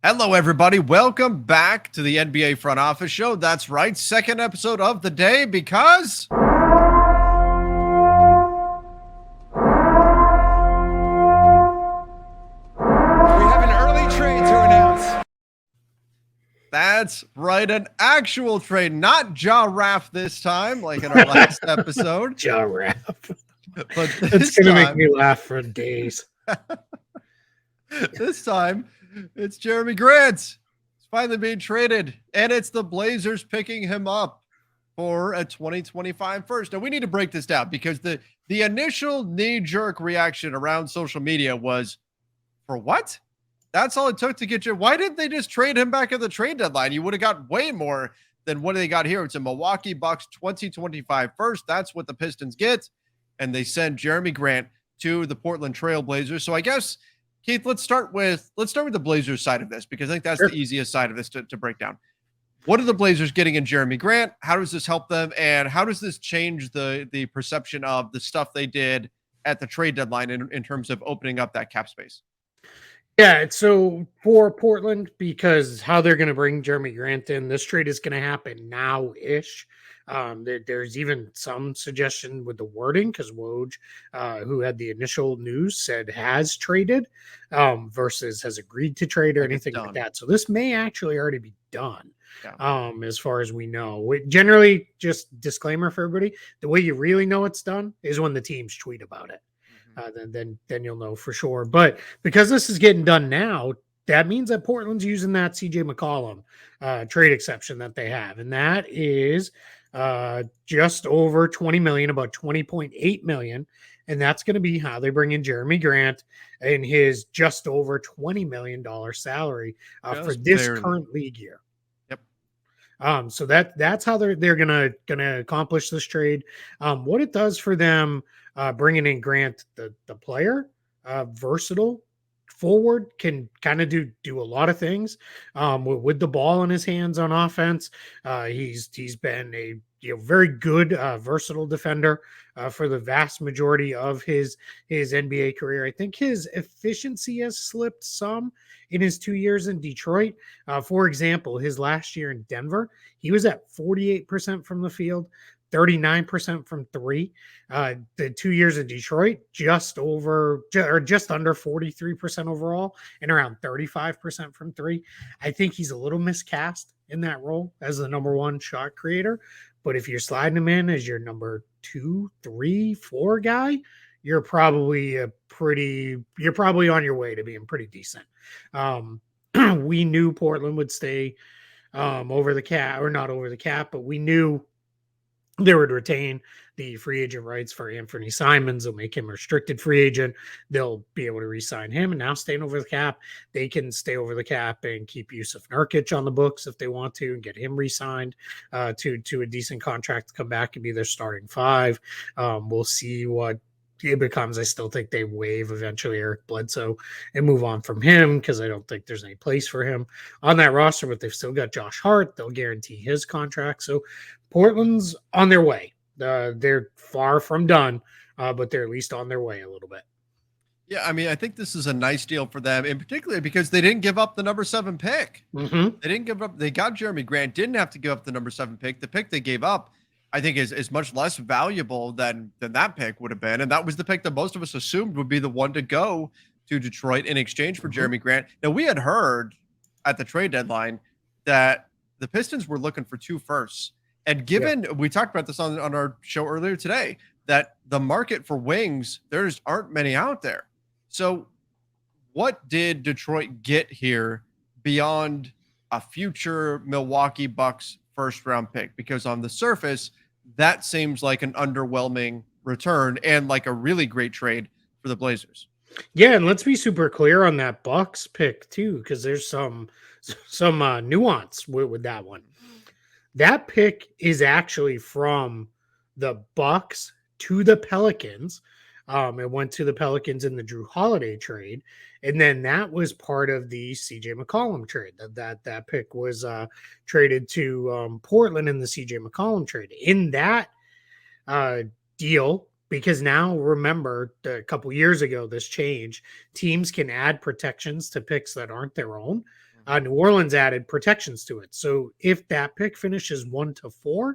Hello, everybody. Welcome back to the NBA Front Office Show. That's right, second episode of the day because we have an early trade to announce. That's right, an actual trade, not Ja Raff this time, like in our last episode. Ja Raff. But It's going to make me laugh for days. This time, it's Jerami Grant. He's finally being traded, and it's the Blazers picking him up for a 2025 first. Now, we need to break this down because the initial knee-jerk reaction around social media was, for what? That's all it took to get you. Why didn't they just trade him back at the trade deadline? You would have got way more than what they got here. It's a Milwaukee Bucks 2025 first. That's what the Pistons get, and they send Jerami Grant to the Portland Trail Blazers. So I guess, Keith, let's start with the Blazers side of this, because I think that's Sure. the easiest side of this to break down. What are the Blazers getting in Jerami Grant? How does this help them? And how does this change the perception of the stuff they did at the trade deadline in terms of opening up that cap space? Yeah, so for Portland, because how they're going to bring Jerami Grant in, this trade is going to happen now-ish. There's even some suggestion with the wording, because Woj, who had the initial news, said has traded versus has agreed to trade or anything like that. So this may actually already be done. Yeah. As far as we know. Generally, just disclaimer for everybody, the way you really know it's done is when the teams tweet about it. Then you'll know for sure. But because this is getting done now, that means that Portland's using that CJ McCollum trade exception that they have, and that is just over 20 million, about 20.8 million, and that's going to be how they bring in Jerami Grant and his just over $20 million salary for this current league year. Yep. So that's how they're gonna accomplish this trade. What it does for them. Bringing in Grant, the player, versatile forward, can kind of do a lot of things with the ball in his hands on offense. He's been a very good versatile defender for the vast majority of his NBA career. I think his efficiency has slipped some in his 2 years in Detroit. For example, his last year in Denver, he was at 48% from the field, 39% from three. The 2 years in Detroit, just under 43% overall and around 35% from three. I think he's a little miscast in that role as the number one shot creator. But if you're sliding him in as your number 2, 3, 4 guy, you're probably on your way to being pretty decent. We knew Portland would stay over the cap, or not over the cap, but we knew they would retain the free agent rights for Anthony Simons. They'll make him a restricted free agent. They'll be able to re-sign him. And now staying over the cap, they can stay over the cap and keep Yusuf Nurkic on the books if they want to, and get him re-signed to a decent contract to come back and be their starting five. We'll see what it becomes. I still think they waive eventually Eric Bledsoe and move on from him, because I don't think there's any place for him on that roster, but they've still got Josh Hart. They'll guarantee his contract. So Portland's on their way. They're far from done, but they're at least on their way a little bit. Yeah, I mean, I think this is a nice deal for them, in particular because they didn't give up the number 7 pick. Mm-hmm. They didn't give up. They got Jerami Grant, didn't have to give up the number 7 pick. The pick they gave up, I think, is much less valuable than that pick would have been. And that was the pick that most of us assumed would be the one to go to Detroit in exchange for Jerami Grant. Now, we had heard at the trade deadline that the Pistons were looking for 2 firsts. And given we talked about this on our show earlier today, that the market for wings, there just aren't many out there. So what did Detroit get here beyond a future Milwaukee Bucks first round pick? Because on the surface, that seems like an underwhelming return and like a really great trade for the Blazers. Yeah, and let's be super clear on that Bucks pick too, because there's some nuance with that one. That pick is actually from the Bucks to the Pelicans. It went to the Pelicans in the Drew Holiday trade, and then that was part of the CJ McCollum trade. That pick was traded to Portland in the CJ McCollum trade. In that deal, because now remember a couple years ago this changed. Teams can add protections to picks that aren't their own. New Orleans added protections to it. So if that pick finishes 1-4,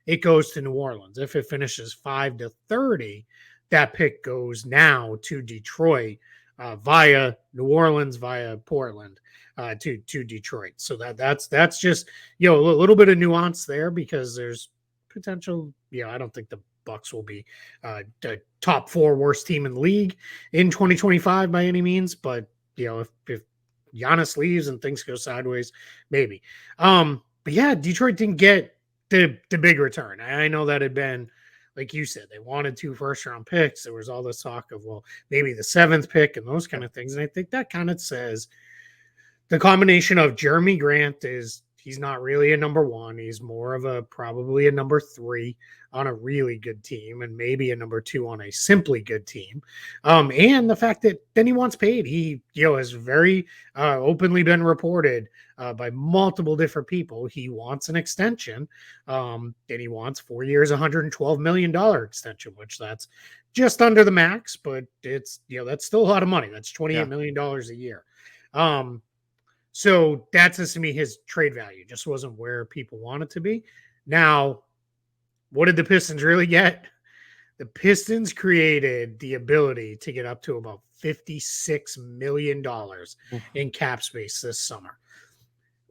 it goes to New Orleans. If it finishes 5-30, that pick goes now to Detroit via New Orleans, via Portland to Detroit. So that's just a little bit of nuance there because there's potential. I don't think the Bucks will be the top 4 worst team in the league in 2025 by any means, but if Giannis leaves and things go sideways, maybe. But yeah, Detroit didn't get the big return. I know that had been, like you said, they wanted 2 first-round picks. There was all this talk of, well, maybe the 7th pick and those kind of things. And I think that kind of says the combination of Jerami Grant he's not really a number 1. He's more of probably a number 3 on a really good team and maybe a number 2 on a simply good team. And the fact that then he wants paid. He, has very openly been reported by multiple different people. He wants an extension and he wants 4 years, $112 million extension, which that's just under the max, but it's, that's still a lot of money. That's $28 million a year. So that says to me his trade value just wasn't where people want it to be. Now, what did the Pistons really get? The Pistons created the ability to get up to about $56 million in cap space this summer.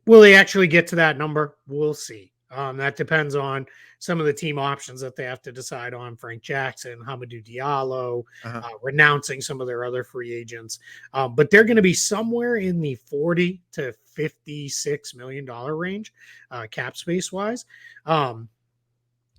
Will they actually get to that number? We'll see. That depends on some of the team options that they have to decide on. Frank Jackson, Hamidou Diallo, renouncing some of their other free agents. But they're going to be somewhere in the $40 to $56 million range, cap space wise.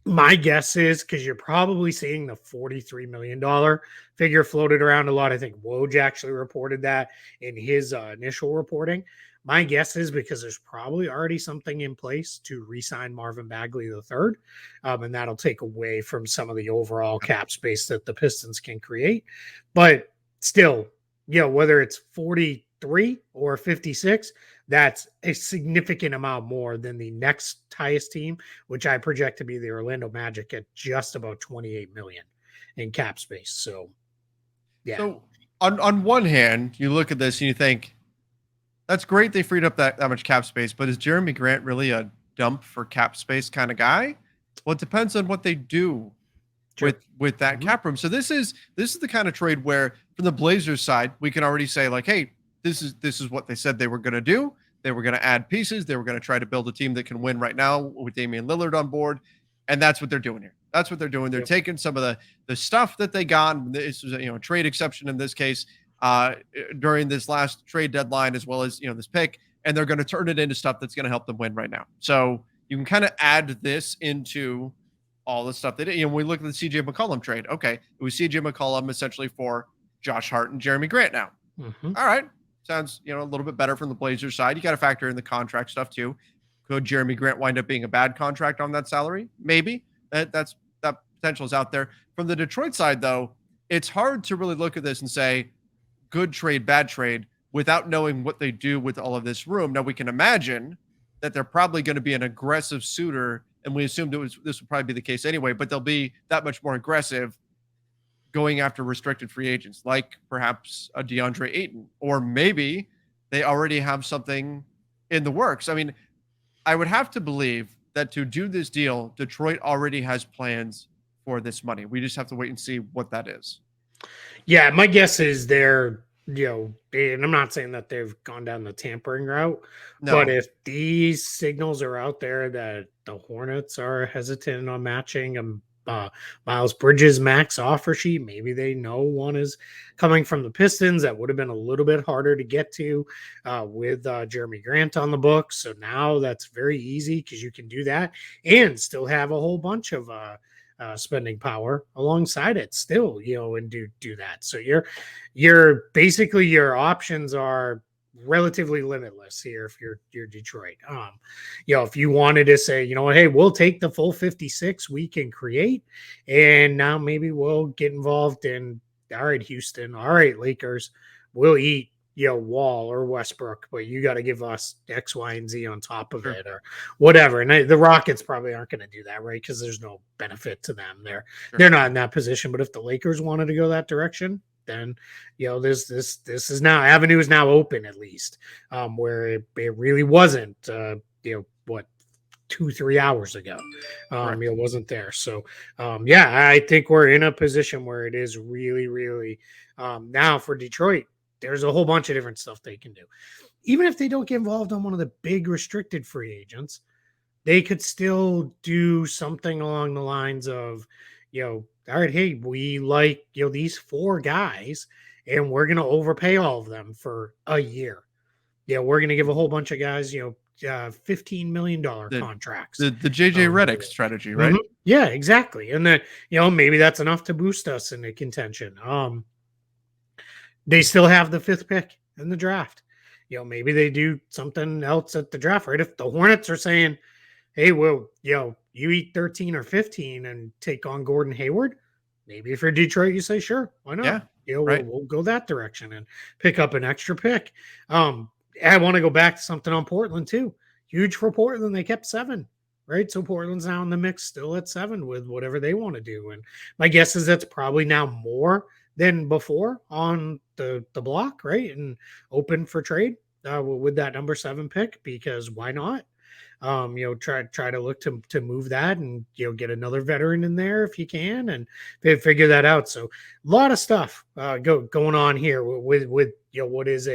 My guess is, because you're probably seeing the $43 million figure floated around a lot. I think Woj actually reported that in his initial reporting. My guess is because there's probably already something in place to re-sign Marvin Bagley III, and that'll take away from some of the overall cap space that the Pistons can create. But still, whether it's 43 or 56, that's a significant amount more than the next highest team, which I project to be the Orlando Magic at just about 28 million in cap space. So, yeah. So on one hand, you look at this and you think, that's great they freed up that much cap space, but is Jerami Grant really a dump for cap space kind of guy? Well, it depends on what they do with that cap room. So this is the kind of trade where from the Blazers side, we can already say like, hey, this is what they said they were going to do. They were going to add pieces. They were going to try to build a team that can win right now with Damian Lillard on board. And that's what they're doing here. That's what they're doing. They're taking some of the stuff that they got. This was a trade exception in this case during this last trade deadline, as well as this pick, and they're going to turn it into stuff that's going to help them win right now. So you can kind of add this into all the stuff they did. We look at the CJ McCollum trade. Okay, it was CJ McCollum essentially for Josh Hart and Jerami Grant now. All right, sounds a little bit better from the Blazers side. You got to factor in the contract stuff too. Could Jerami Grant wind up being a bad contract on that salary? Maybe. That potential is out there. From the Detroit side, though, it's hard to really look at this and say good trade, bad trade without knowing what they do with all of this room. Now we can imagine that they're probably going to be an aggressive suitor, and we assumed this would probably be the case anyway, but they'll be that much more aggressive going after restricted free agents, like perhaps a DeAndre Ayton, or maybe they already have something in the works. I mean, I would have to believe that to do this deal, Detroit already has plans for this money. We just have to wait and see what that is. Yeah, my guess is they're, and I'm not saying that they've gone down the tampering route, but if these signals are out there that the Hornets are hesitant on matching Miles Bridges' max offer sheet, maybe they know one is coming from the Pistons. That would have been a little bit harder to get to with Jerami Grant on the books. So now that's very easy because you can do that and still have a whole bunch of spending power alongside it still, and do that. So you're basically, your options are relatively limitless here if you're Detroit. If you wanted to say, hey, we'll take the full 56 we can create, and now maybe we'll get involved in, all right, Houston, all right, Lakers, we'll eat Wall or Westbrook, but you got to give us X, Y, and Z on top of it or whatever. And the Rockets probably aren't going to do that, right? Because there's no benefit to them. They're not in that position. But if the Lakers wanted to go that direction, then this is now avenue is now open, at least, where it really wasn't what 2-3 hours ago. It wasn't there. So yeah, I think we're in a position where it is really, really now for Detroit. There's a whole bunch of different stuff they can do. Even if they don't get involved on one of the big restricted free agents, they could still do something along the lines of, all right, hey, we like, these 4 guys, and we're going to overpay all of them for a year. We're going to give a whole bunch of guys, $15 million contracts. The JJ Redick strategy, right? Mm-hmm. Yeah, exactly. And then, maybe that's enough to boost us into contention. They still have the 5th pick in the draft. Maybe they do something else at the draft, right? If the Hornets are saying, hey, well, you eat 13 or 15 and take on Gordon Hayward, maybe if you're Detroit, you say, sure, why not? Yeah, we'll go that direction and pick up an extra pick. I want to go back to something on Portland too. Huge for Portland. They kept 7, right? So Portland's now in the mix, still at 7 with whatever they want to do. And my guess is that's probably now more than before on the block, right? And open for trade with that number 7 pick, because why not? Try to look to move that and get another veteran in there if you can, and they figure that out. So a lot of stuff going on here with what is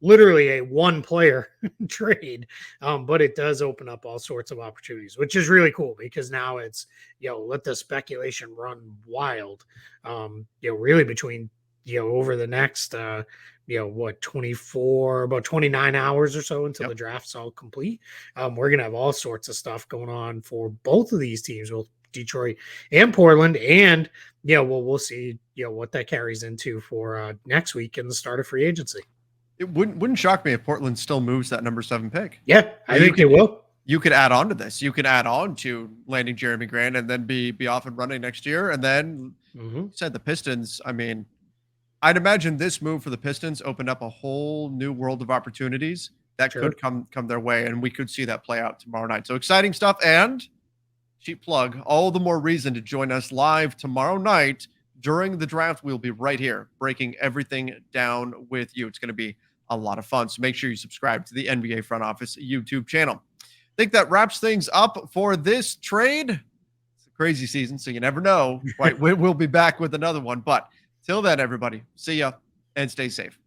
literally a 1-player trade, but it does open up all sorts of opportunities, which is really cool, because now it's let the speculation run wild. Really between over the next 24, about 29 hours or so until the draft's all complete. We're gonna have all sorts of stuff going on for both of these teams, both Detroit and Portland, and we'll see what that carries into for next week in the start of free agency. It wouldn't shock me if Portland still moves that number 7 pick. Yeah, I think they will. You could add on to this. You could add on to landing Jerami Grant and then be off and running next year. And then you said the Pistons. I mean, I'd imagine this move for the Pistons opened up a whole new world of opportunities that could come their way, and we could see that play out tomorrow night. So exciting stuff. And cheap plug, all the more reason to join us live tomorrow night during the draft. We'll be right here breaking everything down with you. It's going to be a lot of fun. So make sure you subscribe to the NBA Front Office YouTube channel. I think that wraps things up for this trade. It's a crazy season, so you never know. Right? We'll be back with another one. But till then, everybody, see ya and stay safe.